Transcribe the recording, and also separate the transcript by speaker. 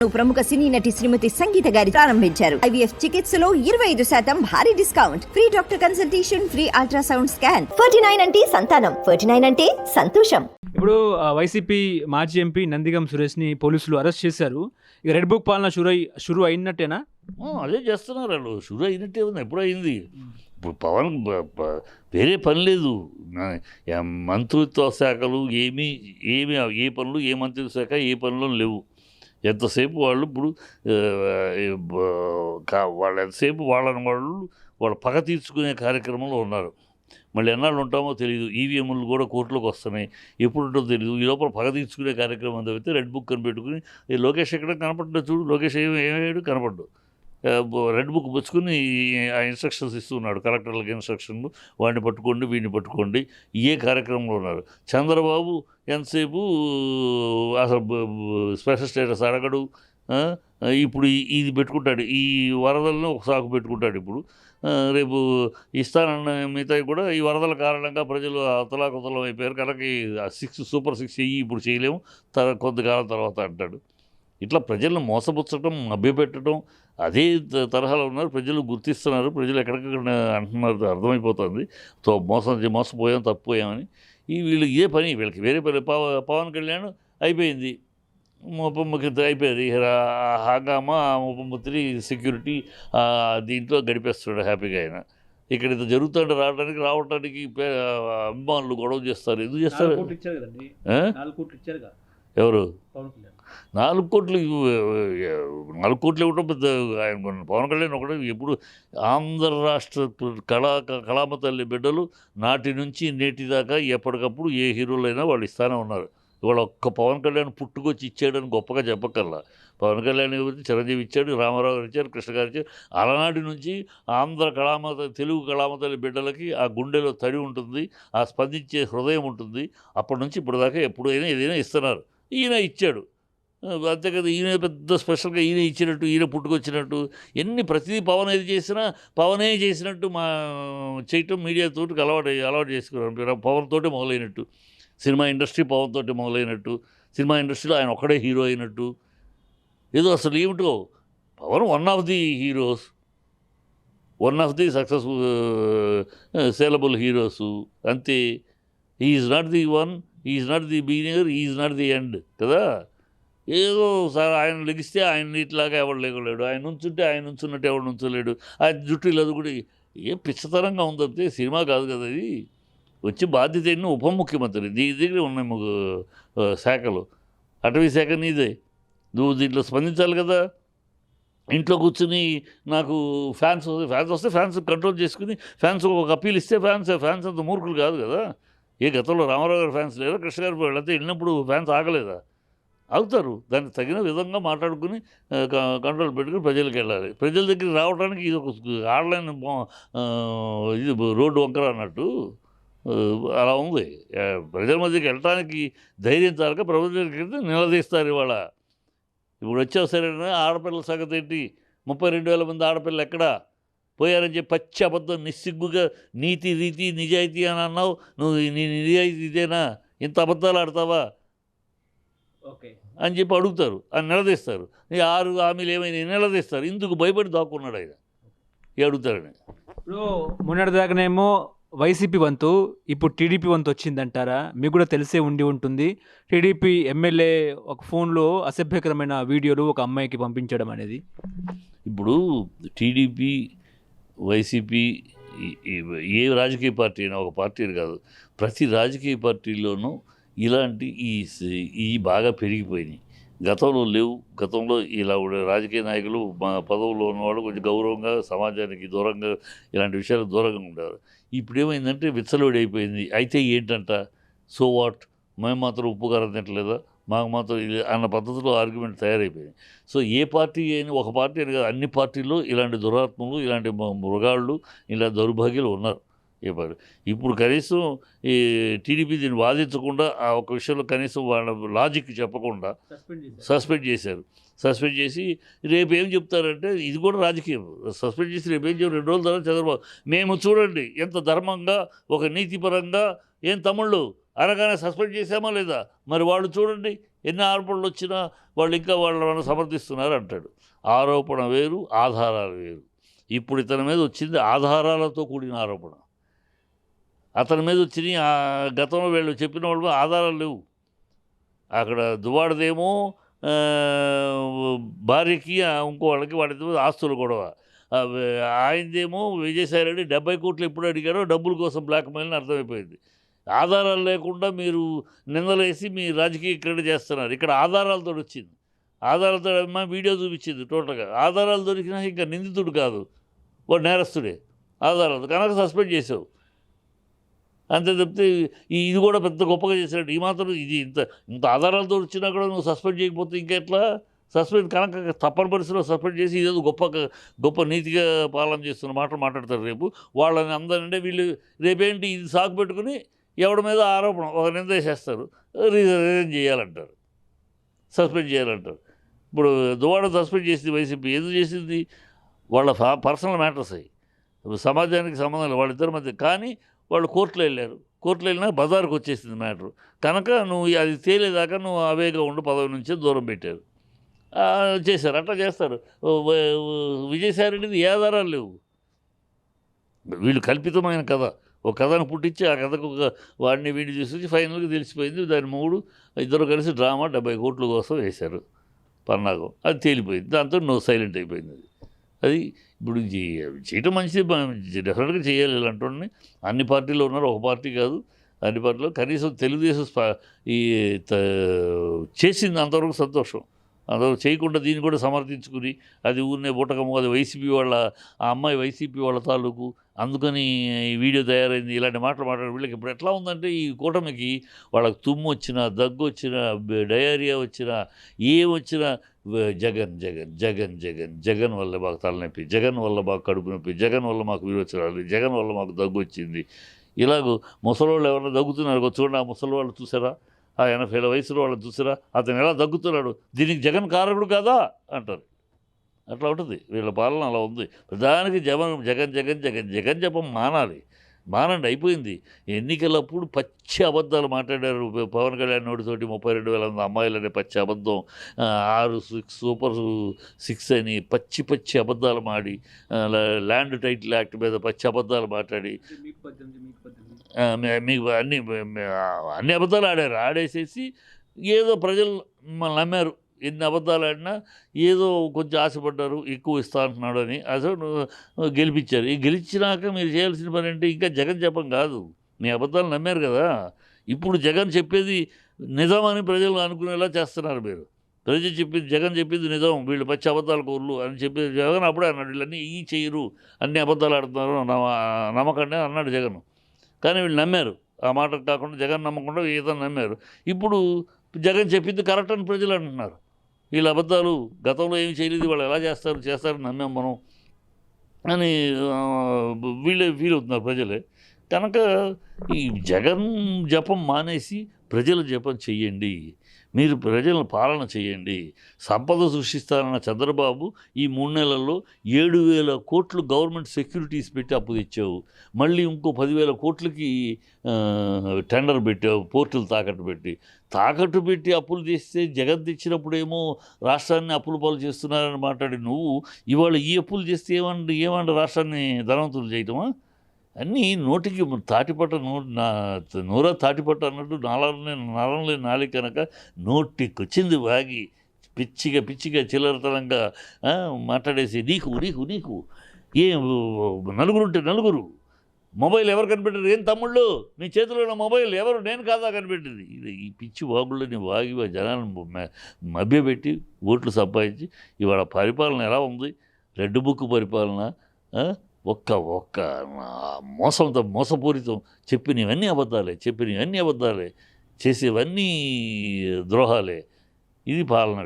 Speaker 1: ప్రముఖ సినీ నటి శ్రీమతి సంగీత గారి ప్రారంభించారు. IVF చికిత్సలో 25% భారీ discount, free doctor consultation, free ultrasound scan. 49 అంటే సంతానం, 49 అంటే సంతోషం.
Speaker 2: ఇప్పుడు వైసీపీ మాజీ ఎంపీ నందిగం సురేష్ని పోలీసులు అరెస్ట్ చేశారు. ఇక రెడ్ బుక్ పాలన షురు అయినట్టేనా?
Speaker 3: అదే చేస్తున్నారు వాళ్ళు. షురు అయినట్టే ఉంది, ఎప్పుడు అయింది. ఇప్పుడు పవన్ వేరే పని లేదు. మంత్రిత్వ శాఖలు ఏమీ ఏ పనులు, ఏ మంత్రిత్వ శాఖ ఏ పనులు లేవు. ఎంతసేపు వాళ్ళు ఇప్పుడు వాళ్ళు ఎంతసేపు వాళ్ళ పగ తీర్చుకునే కార్యక్రమంలో ఉన్నారు. మళ్ళీ ఎన్నాళ్ళు ఉంటామో తెలియదు. ఈవీఎంలు కూడా కోర్టులోకి వస్తున్నాయి, ఎప్పుడు ఉంటుందో తెలియదు. ఈ లోపల పగ తీర్చుకునే కార్యక్రమం తప్పితే రెడ్ బుక్ అని పెట్టుకుని లోకేష్ ఎక్కడ కనపడ్డా చూడు. లోకేష్ ఏమయ్యాడు కనపడ్డు. రెడ్ బుక్ పుచ్చుకుని ఆ ఇన్స్ట్రక్షన్స్ ఇస్తున్నాడు, కలెక్టర్లకు ఇన్స్ట్రక్షన్లు. వాడిని పట్టుకోండి, వీడిని పట్టుకోండి, ఏ కార్యక్రమంలో ఉన్నారు. చంద్రబాబు ఎంతసేపు అసలు స్పెషల్ స్టేటస్ అడగడు. ఇప్పుడు ఇది పెట్టుకుంటాడు, ఈ వరదలను ఒక సాకు పెట్టుకుంటాడు. ఇప్పుడు రేపు ఇస్తానన్న మిగతా కూడా ఈ వరదల కారణంగా ప్రజలు అతలాకుతలం అయిపోయారు కనుక సూపర్ 6 ఇప్పుడు చేయలేము, కొంతకాలం తర్వాత అంటాడు. ఇట్లా ప్రజలను మోసపుచ్చటం, మభ్యపెట్టడం అదే తరహాలో ఉన్నారు. ప్రజలు గుర్తిస్తున్నారు, ప్రజలు ఎక్కడికక్కడ అంటున్నారు, అర్థమైపోతుంది. మోసపోయాం, తప్పిపోయామని. వీళ్ళు ఇదే పని, వీళ్ళకి వేరే పని. పవన్ కళ్యాణ్ అయిపోయింది, ఉప ముఖ్యమంత్రి అయిపోయింది. హంగామా ఉప ముఖ్యమంత్రి సెక్యూరిటీ దీంట్లో గడిపేస్తున్నాడు హ్యాపీగా. ఆయన ఇక్కడ ఇంత జరుగుతుంటే రావడానికి అభిమానులు గొడవ చేస్తారు. ఎందుకు చేస్తారు? ఎవరు 4 కోట్లు ఇవ్వడం పెద్ద ఆయన పవన్ కళ్యాణ్ ఒకటి. ఎప్పుడు ఆంధ్ర రాష్ట్ర కళామ తల్లి బిడ్డలు నాటి నుంచి నేటి దాకా ఎప్పటికప్పుడు ఏ హీరోలైనా వాళ్ళు ఇస్తానే ఉన్నారు. ఇవాళ ఒక్క పవన్ కళ్యాణ్ పుట్టుకొచ్చి ఇచ్చాడని గొప్పగా చెప్పక్కర్లా. పవన్ కళ్యాణ్ గురించి చిరంజీవి ఇచ్చాడు, రామారావు గారు ఇచ్చారు, కృష్ణ గారు ఇచ్చారు. అలనాటి నుంచి ఆంధ్ర తెలుగు కళామతల్లి బిడ్డలకి ఆ గుండెలో తడి ఉంటుంది, ఆ స్పందించే హృదయం ఉంటుంది. అప్పటి నుంచి ఇప్పటిదాకా ఎప్పుడైనా ఏదైనా ఇస్తున్నారు. ఈయన ఇచ్చాడు అంతే కదా. ఈయన పెద్ద స్పెషల్గా ఈయన ఇచ్చినట్టు, ఈయన పుట్టుకొచ్చినట్టు ప్రతిదీ పవన్ ఏది చేసినా పవనే చేసినట్టు చేయటం మీడియాతో అలవాటు చేసుకున్నారు. పవన్ తోటి మొదలైనట్టు సినిమా ఇండస్ట్రీ, పవన్ తోటి మొదలైనట్టు సినిమా ఇండస్ట్రీలో ఆయన ఒక్కడే హీరో అయినట్టు. ఏదో అసలు ఏమిటో Pawan one of the heroes, one of the successful saleable heroes అంతే. Is not the one, is not the beginner, is not the end కదా. ఏదో సార్ ఆయన లెగిస్తే ఆయన ఇట్లాగా ఎవడు లేగలేడు, ఆయన నుంచుంటే ఆయన నుంచున్నట్టు ఎవడు నుంచోలేడు, ఆయన జుట్టు ఇలా కూడా ఏం పిచ్చతరంగా ఉందంటే సినిమా కాదు కదా ఇది. వచ్చి బాధ్యత ఏంటి? ఉప ముఖ్యమంత్రి నీ దగ్గర ఉన్నాయి శాఖలు, అటవీ శాఖ నీదే, నువ్వు దీంట్లో స్పందించాలి కదా. ఇంట్లో కూర్చుని నాకు ఫ్యాన్స్ వస్తే ఫ్యాన్స్ కంట్రోల్ చేసుకుని ఫ్యాన్స్ ఒక అప్పీల్ ఇస్తే ఫ్యాన్స్ అంత మూర్ఖులు కాదు కదా. గతంలో రామారావు గారు ఫ్యాన్స్ లేదా, కృష్ణ గారు వాళ్ళంతా వెళ్ళినప్పుడు ఫ్యాన్స్ ఆగలేదా? ఆగుతారు. దానికి తగిన విధంగా మాట్లాడుకుని కంట్రోల్ పెట్టుకుని ప్రజలకు వెళ్ళాలి. ప్రజల దగ్గరికి రావడానికి ఇది ఒక ఆన్లైన్ ఇది రోడ్డు వంకర అన్నట్టు అలా ఉంది. ప్రజల మధ్యకి వెళ్ళటానికి ధైర్యం చాలక ప్రభుత్వం దగ్గరికి నిలదీస్తారు. ఇప్పుడు వచ్చావు సరేనా, ఆడపిల్లల సంగతి ఏంటి? 32,000 మంది ఆడపిల్లలు ఎక్కడా పోయారని చెప్పి పచ్చి అబద్ధం, నిస్సిగ్గుగా నీతి రీతి నిజాయితీ అని అన్నావు. నువ్వు నీ నిజాయితీ ఇదేనా? ఇంత అబద్ధాలు ఆడతావా అని చెప్పి అడుగుతారు, అని నిలదీస్తారు. 6 హామీలు ఏమైనా నిలదీస్తారు. ఇందుకు భయపడి దాక్కున్నాడు ఆయన అడుగుతారని.
Speaker 2: ఇప్పుడు మొన్నటిదాకానేమో వైసీపీ వంతు, ఇప్పుడు టీడీపీ వంతు వచ్చిందంటారా? మీకు కూడా తెలిసే ఉంటుంది. టీడీపీ ఎమ్మెల్యే ఒక ఫోన్లో అసభ్యకరమైన వీడియోలు ఒక అమ్మాయికి పంపించడం అనేది.
Speaker 3: ఇప్పుడు టీడీపీ, వైసీపీ ఏ రాజకీయ పార్టీ అయినా, ఒక పార్టీ కాదు, ప్రతి రాజకీయ పార్టీలోనూ ఇలాంటి ఈ బాగా పెరిగిపోయినాయి. గతంలో లేవు. గతంలో ఇలా రాజకీయ నాయకులు పదవుల్లో ఉన్నవాళ్ళు కొంచెం గౌరవంగా, సమాజానికి దూరంగా, ఇలాంటి విషయాలకు దూరంగా ఉండేవారు. ఇప్పుడు ఏమైందంటే విచ్చలవిడి అయిపోయింది. అయితే ఏంటంట, సో వాట్, మేము మాత్రం ఉప్పు కారం తింటలేదా, మాకు మాత్రం అన్న పద్ధతిలో ఆర్గ్యుమెంట్ తయారైపోయింది. సో ఏ పార్టీ అయినా, ఒక పార్టీ అని కాదు, అన్ని పార్టీల్లో ఇలాంటి దురాత్మలు, ఇలాంటి మృగాళ్ళు, ఇలా దౌర్భాగ్యాలు ఉన్నారు. ఇప్పుడు కనీసం ఈ టీడీపీ దీన్ని వాదించకుండా ఆ ఒక విషయంలో కనీసం వాళ్ళ లాజిక్ చెప్పకుండా సస్పెండ్ చేశారు. సస్పెండ్ చేసి రేపు ఏం చెప్తారంటే, ఇది కూడా రాజకీయం. సస్పెండ్ చేసి రేపు ఏం చెప్పారు, 2 రోజుల తర్వాత చంద్రబాబు మేము చూడండి ఎంత ధర్మంగా, ఒక నీతిపరంగా, ఏం తమ్ముళ్ళు అనగానే సస్పెండ్ చేసామా లేదా, మరి వాళ్ళు చూడండి ఎన్ని ఆరోపణలు వచ్చినా వాళ్ళు ఇంకా వాళ్ళని సమర్థిస్తున్నారు అంటాడు. ఆరోపణ వేరు, ఆధారాలు వేరు. ఇప్పుడు ఇతని మీద వచ్చింది ఆధారాలతో కూడిన ఆరోపణ. అతని మీద వచ్చిన గతంలో వీళ్ళు చెప్పిన వాళ్ళు ఆధారాలు లేవు. అక్కడ దువ్వాడదేమో భార్యకి ఇంకో వాళ్ళకి వాడితో ఆస్తులు గొడవ. ఆయనదేమో విజయసాయిరెడ్డి 70 కోట్లు ఎప్పుడు అడిగారో డబ్బుల కోసం బ్లాక్మెయిల్ అని అర్థమైపోయింది. ఆధారాలు లేకుండా మీరు నిందలేసి మీ రాజకీయ క్రీడ చేస్తున్నారు. ఇక్కడ ఆధారాలతో వచ్చింది. ఆధారాలతో అమ్మ వీడియో చూపించింది టోటల్గా. ఆధారాలు దొరికినా ఇంకా నిందితుడు కాదు, వాడు నేరస్తుడే. ఆధారాలు కనుక సస్పెండ్ చేసావు అంతే తప్పితే ఇది కూడా పెద్ద గొప్పగా చేసినట్టు ఈ మాత్రం ఇది ఇంత ఆధారాలతో వచ్చినా కూడా నువ్వు సస్పెండ్ చేయకపోతే ఇంకెట్లా? సస్పెండ్ కనుక తప్పని పరిస్థితిలో సస్పెండ్ చేసి ఇదేదో గొప్ప నీతిగా పాలన చేస్తున్న మాటలు మాట్లాడతారు రేపు. వాళ్ళని అందరంటే వీళ్ళు రేపేంటి ఇది సాకు పెట్టుకుని ఎవడి మీద ఆరోపణ ఒక నింద చేస్తారు, రిజైన్ చేయాలంటారు, సస్పెండ్ చేయాలంటారు. ఇప్పుడు దువాడ సస్పెండ్ చేసింది వైసీపీ. ఎందుకు చేసింది? వాళ్ళ పర్సనల్ మ్యాటర్స్ అయ్యి సమాజానికి సంబంధం లేదు వాళ్ళిద్దరి మధ్య. కానీ వాళ్ళు కోర్టులో వెళ్ళారు. కోర్టులో వెళ్ళినా బజార్కి వచ్చేసింది మ్యాటర్. కనుక నువ్వు అది తేలేదాకా నువ్వు అవేగా ఉండు, పదవి నుంచే దూరం పెట్టారు, చేశారు. అట్లా చేస్తారు. విజయసాయిరెడ్డిది ఏ ఆధారాలు లేవు. వీళ్ళు కల్పితమైన కథ, ఒక కథను పుట్టించి ఆ కథకు వాడిని వీడిని తీసుకొచ్చి ఫైనల్గా తెలిసిపోయింది. దాని ఇద్దరు కలిసి డ్రామా 70 కోట్ల కోసం వేశారు పన్నాగం. అది తేలిపోయింది. దాంతో సైలెంట్ అయిపోయింది. అది ఇప్పుడు చేయటం మంచిది, డెఫినెట్గా చేయాలి. ఇలాంటి అన్ని పార్టీలు ఉన్నారు, ఒక పార్టీ కాదు, అన్ని పార్టీలో. కనీసం తెలుగుదేశం చేసింది అంతవరకు సంతోషం. అంతవరకు చేయకుండా దీన్ని కూడా సమర్థించుకుని అది ఊరినే బుట్టకము, అది వైసీపీ వాళ్ళ ఆ అమ్మాయి వైసీపీ వాళ్ళ తాలూకు, అందుకని ఈ వీడియో తయారైంది, ఇలాంటి మాటలు మాట్లాడే వీళ్ళకి ఇప్పుడు ఎట్లా ఉందంటే ఈ కూటమికి వాళ్ళకి తుమ్ము వచ్చినా, దగ్గు వచ్చినా, డయేరియా వచ్చినా, ఏమొచ్చినా జగన్ జగన్ జగన్ జగన్ జగన్ వల్ల మాకు తలనొప్పి, జగన్ వల్ల మాకు కడుపు నొప్పి, జగన్ వల్ల మాకు విరోచనాలు, జగన్ వల్ల మాకు దగ్గు వచ్చింది. ఇలాగూ ముసలోళ్ళు ఎవరైనా దగ్గుతున్నారు చూడండి, ఆ ముసలి వాళ్ళు చూసారా, ఆ 80 వయసులో వాళ్ళు చూసారా, అతను ఎలా దగ్గుతున్నాడు, దీనికి జగన్ కారకుడు కాదా అంటారు. అట్లా ఉంటుంది వీళ్ళ పాలన, అలా ఉంది. ప్రధానికి జగన్ జగన్ జగన్ జగన్ జగన్ జపం మానండి, అయిపోయింది. ఎన్నికలప్పుడు పచ్చి అబద్ధాలు మాట్లాడారు పవన్ కళ్యాణ్ నోటితోటి. 32,000 అమ్మాయిలు అనే పచ్చి అబద్ధం, 6 సూపర్ 6 అని పచ్చి అబద్ధాలు మాడి, ల్యాండ్ టైటిల్ యాక్ట్ మీద పచ్చి అబద్ధాలు మాట్లాడి మీకు అన్ని అబద్ధాలు ఆడేసేసి ఏదో ప్రజలు మిమ్మల్ని నమ్మారు. ఎన్ని అబద్ధాలు ఆడినా ఏదో కొంచెం ఆశపడ్డారు, ఎక్కువ ఇస్తా అంటున్నాడు అని. అసలు గెలిపించారు. ఈ గెలిచినాక మీరు చేయాల్సిన పని అంటే ఇంకా జగన్ జపం కాదు. మీ అబద్ధాలు నమ్మారు కదా, ఇప్పుడు జగన్ చెప్పేది నిజమని ప్రజలు అనుకునేలా చేస్తున్నారు మీరు. ప్రజలు చెప్పింది, జగన్ చెప్పింది నిజం, వీళ్ళు పచ్చి అబద్ధాల కోర్లు అని చెప్పి జగన్ అప్పుడే అన్నాడు. వీళ్ళన్నీ చేయరు, అన్ని అబద్ధాలు ఆడుతున్నారు, నమ్మకండి అన్నాడు జగన్. కానీ వీళ్ళు నమ్మారు. ఆ మాట కాకుండా జగన్ నమ్మకుండా ఈతను నమ్మారు. ఇప్పుడు జగన్ చెప్పింది కరెక్ట్ అని ప్రజలు అంటున్నారు. వీళ్ళ అబద్ధాలు గతంలో ఏమి చేయలేదు, వాళ్ళు ఎలా చేస్తారని నమ్మాం మనం అని వీళ్ళే ఫీల్ అవుతున్నారు ప్రజలే. కనుక ఈ జగన్ జపం మానేసి ప్రజల జపం చెయ్యండి. మీరు ప్రజలను పాలన చేయండి. సంపద సృష్టిస్తారన్న చంద్రబాబు ఈ 3 నెలల్లో 7,000 కోట్లు గవర్నమెంట్ సెక్యూరిటీస్ పెట్టి అప్పు తెచ్చావు. మళ్ళీ ఇంకో 10,000 కోట్లకి టెండర్ పెట్టావు, పోర్టులు తాకట్టు పెట్టి అప్పులు చేస్తే జగన్ తెచ్చినప్పుడేమో రాష్ట్రాన్ని అప్పులు పాలు చేస్తున్నారని మాట్లాడి నువ్వు ఇవాళ ఈ అప్పులు చేస్తే ఏమండి రాష్ట్రాన్ని ధనవంతులు చేయటమా? అన్నీ నోటికి తాటిపట్ట నూరా తాటిపట్ట అన్నట్టు నరం లేని నాలుగు కనుక నోటికొచ్చింది వాగి పిచ్చిగా చిల్లరతనంగా మాట్లాడేసి నీకు నలుగురు మొబైల్ ఎవరు కనిపెట్టారు? ఏం తమ్ముళ్ళు మీ చేతిలో ఉన్న మొబైల్ ఎవరు? నేను కాదా కనిపెట్టింది? ఈ పిచ్చి వాగుళ్ళని వాగి జనాలను మభ్యపెట్టి ఓట్లు సంపాదించి ఇవాళ పరిపాలన ఎలా ఉంది? రెడ్ బుక్ పరిపాలన, ఒక్క మోసంతో మోసపూరితం, చెప్పినవన్నీ అబద్ధాలే, చేసేవన్నీ ద్రోహాలే. ఇది పాలన.